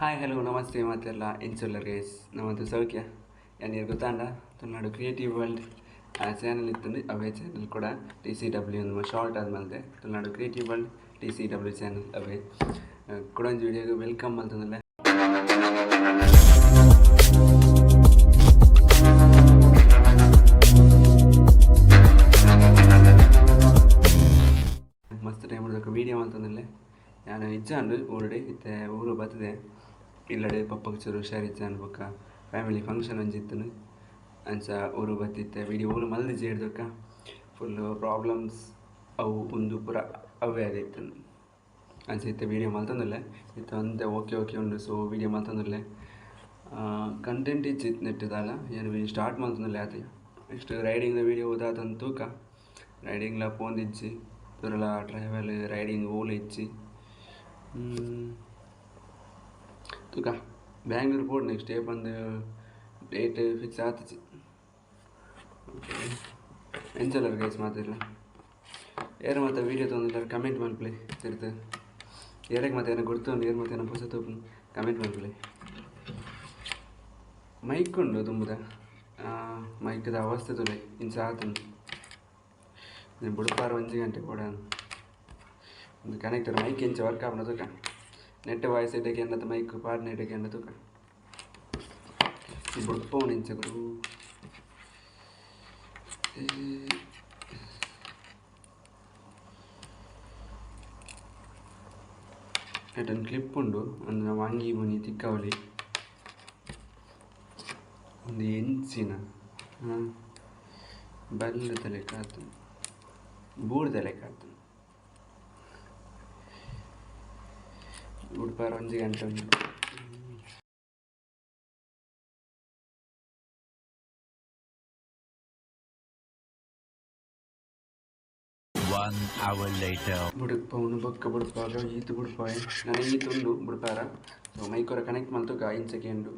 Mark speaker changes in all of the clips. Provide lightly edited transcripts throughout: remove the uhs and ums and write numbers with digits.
Speaker 1: hi hello ನಮಸ್ತೆ matherla ಇನ್ಸುಲ್ಲರ್ guys ನಮ್ಮದು ಸೌಖ್ಯ ಯಾರು ಗೊತ್ತಾಂಡ ತುಳುನಾಡು ಕ್ರಿಯೇಟಿವ್ ವರ್ಲ್ಡ್ ಚಾನಲ್ ಇತ್ತು ಅವೇ ಚಾನಲ್ ಕೂಡ TCW ಒಂದು ಶಾರ್ಟ್ ಆದ್ಮೇಲೆ Tulunadu creative world TCW channel ಅವೇ ಕೂಡ ಒಂದು ವಿಡಿಯೋಗೆ ವೆಲ್ಕಮ್ ಅಂತಂದ್ರೆ ಮಸ್ತ್ ಟೈಮ್ ಹಿಡಿದಕ್ಕೆ ವೀಡಿಯೋ ಅಂತಂದ್ರೆ ನಾನು ಇಜ್ಜಾಂಡು ಊರಡೆ ಇತ್ತೆ ಊರು ಬರ್ತದೆ ಇಲ್ಲಡೆ ಪಪ್ಪಗೆ ಚೂರು ಹುಷಾರಿಜ್ಜಾಂಡು ಬೊಕ್ಕ ಫ್ಯಾಮಿಲಿ ಫಂಕ್ಷನ್ ಒಂಜಿತ್ತನು ಅಂಚ ಊರು ಬತ್ತಿತ್ತೆ ವೀಡಿಯೋ ಊರು ಮಲ್ದಿ ಜೇಡ್ದಕ್ಕ ಫುಲ್ಲು ಪ್ರಾಬ್ಲಮ್ಸ್ ಅವು ಒಂದು ಪೂರ ಅವೇ ಆದಿತ್ತು ಅಂಚ ಇತ್ತೆ ವೀಡಿಯೋ ಮಲ್ತಂದುಲ್ಲೆ ಇತ್ತೆ ಒಂದೇ ಓಕೆ ಉಂಡು ಸೊ ವೀಡಿಯೋ ಮಲ್ತಂದುಲ್ಲೆ ಕಂಟೆಂಟ್ ಇಜ್ಜಿತ್ತು ನೆಟ್ಟದಲ್ಲ ಏನು ಸ್ಟಾರ್ಟ್ ಮಲ್ತಂದುಲ್ಲೆ ಆತ ನೆಕ್ಸ್ಟ್ ರೈಡಿಂಗ್ದ ವೀಡಿಯೋ ಓದಾತಂದು ತೂಕ ರೈಡಿಂಗ್ಲ ಪೋಂದಿಜ್ಜಿ ಪೂರಲ ಟ್ರಾವೆಲ್ ರೈಡಿಂಗ್ ಓಲ್ ಇಜ್ಜಿ ತುಕ ಬ್ಯಾಂಗ್ಳೂರು ಪೋಡು ನೆಕ್ಸ್ಟ್ ಡೇ ಬಂದು ಡೇಟ್ ಫಿಕ್ಸ್ ಆತಚಿ ಎಂಚಲ್ಲರು ಗೈಸ್ ಮಾತಿಲ್ಲ ಏರು ಮತ್ತೆ ವೀಡಿಯೋ ತೊಂದಿಲ್ಲ ಕಮೆಂಟ್ ಮಲ್ಪ್ಲೆ ತಿರ್ತು ಏರಕ್ಕೆ ಮತ್ತೆ ಏನೋ ಗುರ್ತುಂಡು ಏರು ಮತ್ತೆ ಏನೋ ಹೊಸ ತೋಪು ಕಮೆಂಟ್ ಮಲ್ಪ್ಲೆ ಮೈಕ್ ಉಂಡು ತುಂಬದ ಮೈಕ್ದ ಅವಸ್ಥೆ ತುಲೆ ಇಂಚ ಆತುಂಡು ನೀನು ಬುಡಪಾರು 1 ಗಂಟೆ ಕೂಡ ಒಂದು ಕನೆಕ್ಟರ್ ಮೈಕ್ ಇಂಚ ವರ್ಕ್ ಆಪಣ ತುಕ ನೆಟ್ ವಾಯ್ಸ್ ಇಡಕ್ಕೆ ಅನ್ನದ ಮೈಕ್ ಪಾಡ್ನ ಇಡಕ್ಕೆ ಅನ್ನ ತುಕ ಬುಡಪವನು ಇಂಚಗರು ಎಟೊಂದು ಕ್ಲಿಪ್ ಉಂಡು ಒಂದು ನಾವು ಅಂಗಿ ಮುನಿ ತಿಕ್ಕವಲಿ ಒಂದು ಎಂಚಿನ ಬಲ್ಲು ತಲೆ ಕಾತು ಬೂಡು ತಲೆ ಕಾತು ಉಡುಪಾರು 1 ಗಂಟೆ ಉಂಟು ಬುಡಪವನು ಬೊಕ್ಕ ಬುಡಪಾಗ ಈತು ಬುಡಪಾಯ ನನಗೆ ಈತುಂಡು ಬುಡಪಾರ ಸೊ ಮೈಕೊರ ಕನೆಕ್ಟ್ ಮಾಡ್ತುಕ ಇಂಚಕ್ಕೆ ಉಂಡು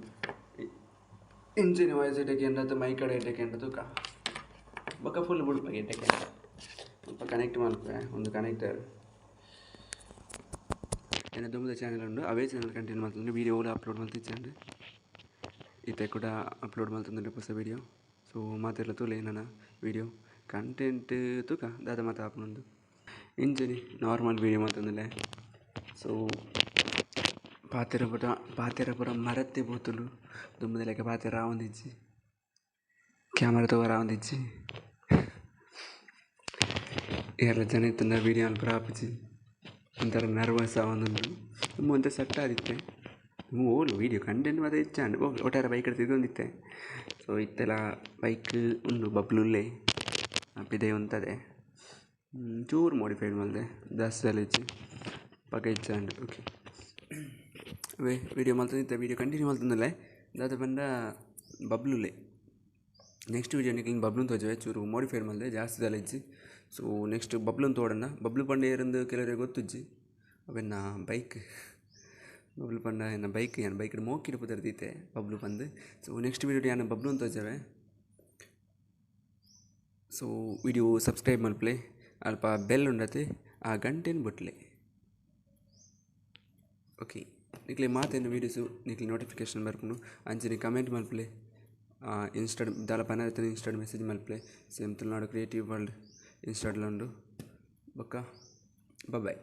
Speaker 1: ಇಂಚಿನ ವಾಯ್ಸ್ ಇಟ್ಟಕ್ಕೆ ಎಂಡತ್ತು ಮೈ ಕಡೆ ಇಟ್ಟಕ್ಕೆ ಎಂಡ ತೂಕ ಬೊಕ್ಕ ಫುಲ್ ಬುಡಪಾಗ ಇಟ್ಟಕ್ಕೆ ಸ್ವಲ್ಪ ಕನೆಕ್ಟ್ ಮಾಡ್ಕೊ ಒಂದು ಕನೆಕ್ಟರ್ ಏನ ದುಂಬದ ಚಾನಲ್ ಉಂಡು ಅವೇ ಚಾನಲ್ ಕಂಟಿನ್ಯೂ ಮಾಡ್ತಂದ್ರೆ ವೀಡಿಯೋ ಕೂಡ ಅಪ್ಲೋಡ್ ಮಾಡ್ತಿಚ್ಚಂಡು ಇತ್ತೆ ಕೂಡ ಅಪ್ಲೋಡ್ ಮಾಡ್ತಂದ್ರೆ ಹೊಸ ವೀಡಿಯೋ ಸೊ ಮಾತೆಲ್ಲ ತೋಲೆ ನನ್ನ ವೀಡಿಯೋ ಕಂಟೆಂಟ್ ತೂಕ ದಾದ ಮಾತು ಹಾಪನೊಂದು ಇಂಚನಿ ನಾರ್ಮಲ್ ವೀಡಿಯೋ ಮಾಡ್ತಂದ್ರೆ ಸೊ ಪಾತೆರ ಪುರ ಮರತ್ತೆ ಬೋತುಲು ದುಂಬದ ಲೆಕ್ಕ ಪಾತೆರ ರಾವಂದಿಜ್ಜಿ ಕ್ಯಾಮರಾ ತಗೋ ರಾವಂದಿಜ್ಜಿ ಎಲ್ಲ ಜನ ಇತ್ತಂದ ವೀಡಿಯೋ ಅಲ್ಪ ಹಾಪಿಸಿ ಒಂಥರ ನರ್ವಸ್ ಆವೊಂದುಂಡು ತುಂಬ ಒಂಥ ಸೆಟ್ ಆದಿತ್ತೆ ಓಲು ವೀಡಿಯೋ ಕಂಟೆಂಟ್ ಮಾತ್ರ ಇಚ್ಚಾಂಡು ಒಟ್ಟಾರೆ ಬೈಕ್ ತಿಗೊಂದಿತ್ತೆ ಸೊ ಇತ್ತೆಲ್ಲ ಬೈಕ್ ಉಂಡು ಬಬ್ಲುಲ್ಲೆ ಅಪ್ಪಿದೆ ಉಂತದೆ ಚೂರು ಮಾಡಿಫೈಡ್ ಮಾಡಿದೆ ಜಾಸ್ತಿ ಇಚ್ಚಿ ಪಕ್ಕ ಇಚ್ಚಾಂಡು ಓಕೆ ಅವೇ ವೀಡಿಯೋ ಮಾಡ್ತಿದ್ದೆ ವೀಡಿಯೋ ಕಂಟಿನ್ಯೂ ಮಾಡ್ತಂದಲ್ಲೇ ದಾದ ಬಂದ ಬಬ್ಲುಲ್ಲೆ ನೆಕ್ಸ್ಟ್ ವೀಡಿಯೋ ಹಿಂಗೆ ಬಬ್ಲುನ್ ತೋಜವೆ ಚೂರು ಮಾಡಿಫೈಡ್ ಮಾಡಿದೆ ಜಾಸ್ತಿ ದಲ ಇಜ್ಜಿ ಸೊ ನೆಕ್ಸ್ಟ್ ಬಬ್ಲುನ್ ತೋಡಣ್ಣ ಬಬ್ಲು ಪಂಡ ಏರಂದು ಕೆಲವರಿಗೆ ಗೊತ್ತುಜ್ಜಿ ಅವೆನ್ನ ಬೈಕ್ ಬಬ್ಲು ಪಂಡ ಏನ ಬೈಕ್ ಏನು ಬೈಕ್ ಮೋಕಿಡು ಪುದರ್ದೀತೆ ಬಬ್ಲು ಬಂದು ಸೊ ನೆಕ್ಸ್ಟ್ ವೀಡಿಯೋ ಏನು ಬಬ್ಲುನ್ ತೋಜವೆ ಸೊ ವಿಡಿಯೋ ಸಬ್ಸ್ಕ್ರೈಬ್ ಮಲ್ಪಲೆ ಅಲ್ಪ ಬೆಲ್ ಉಂಡತೆ ಆ ಗಂಟೆನ ಬುಟ್ಲೆ ಓಕೆ ನಿಕ್ಲೆ ಮಾತೇನು ವೀಡಿಯೋಸು ನಿಕ್ಲೆ ನೋಟಿಫಿಕೇಶನ್ ಬರ್ಕೊಂಡು ಅಂಚನೆ ಕಮೆಂಟ್ ಮಲ್ಪಲೆ ಇನ್ಸ್ಟಾಡ್ ದಾಲ ಪನರ್ತನೆ ಇನ್ಸ್ಟಾಡ್ ಮೆಸೇಜ್ ಮಲ್ಪಲೆ ಸೇಮ್ ತುಳುನಾಡು ಕ್ರಿಯೇಟಿವ್ ವರ್ಲ್ಡ್ ಇನ್ಸ್ಟಾಡ್ಲ ಉಂಡು ಬೊಕ್ಕ ಬಾಯ್